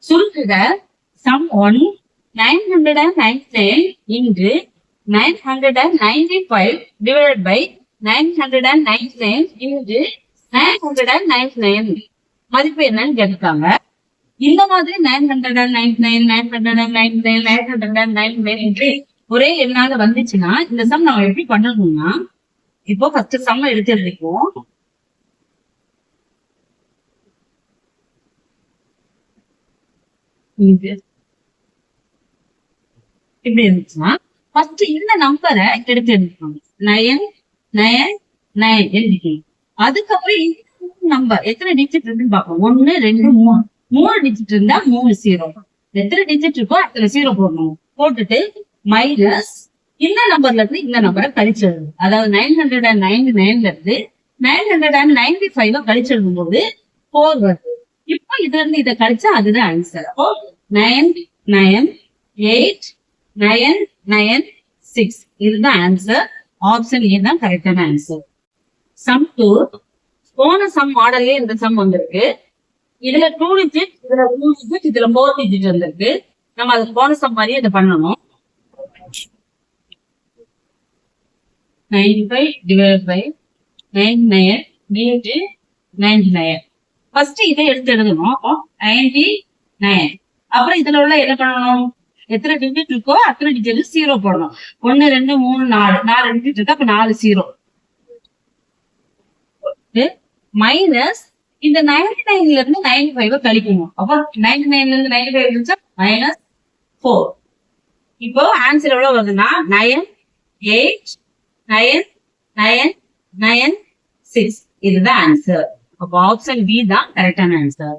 சுருக்குக sum 1 999 into 995 divided by 999 into 999 மதிப்பு என்னன்னு கேட்டுருக்காங்க. இந்த மாதிரி 999 999 999 என்று ஒரே எண்ணாக வந்துச்சுன்னா இந்த சம் நம்ம எப்படி பண்ணணும்னா, இப்போ ஃபர்ஸ்ட் சம் எடுத்து எழுதிக்குவோம். இப்படி இருந்துச்சுன்னா ஃபர்ஸ்ட் இந்த நம்பரை எடுத்து எழுதிக்கணும். 999 எழுதிக்கணும். அதுக்கப்புறம் இந்த நம்பர் எத்தனை டிஜிட் இருக்குன்னு பார்ப்போம். 1 2 3 3 டிஜிட் இருந்தா 3 0. எத்தனை டிஜிட் இருக்கோ அத்தனை 0 போடணும். போட்டுட்டு மைனஸ் இந்த நம்பர்ல இருந்து இந்த நம்பரை கழிச்சு எழுதணும். அதாவது 999 இருந்து 995 கழிச்சு எழுதும் போது 4 வருது. இப்போ இதுல இருந்து இதை கழிச்சா அதுதான் ஆன்சர். அப்போ 99896 இதுதான் ஆன்சர். ஆப்ஷன் ஏ தான் கரெக்டான ஆன்சர். சம் 2 போன சம் மாடல்லே இந்த சம் வந்திருக்கு. இதுல 2 டிஜிட், இதுல 3 டிஜிட், இதுல 4 டிஜிட் வந்திருக்கு. நம்ம அது போன சம் மாதிரியே இதை பண்ணணும். 95 divided by 99 into 99. ஃபர்ஸ்ட் இதை எடுத்து எழுதணும். 99. அப்புறம் இதுல உள்ள என்ன பண்ணணும், எத்தனை டிஜிட் இருக்கோ அத்தனை டிஜிட் 0 போடணும். 1 2 3 4 டிஜிட் இருக்கு. அப்ப 4 0 மைனஸ் இந்த 99ல இருந்து 95 கழிக்கணும். அப்போ 99ல இருந்து 95 கழிச்சா மைனஸ் 4. இப்போ ஆன்சர் எவ்வளவு வருதுன்னா 98996 இதுதான் ஆன்சர். அப்போ ஆப்ஷன் பி தான் கரெக்டான ஆன்சர்.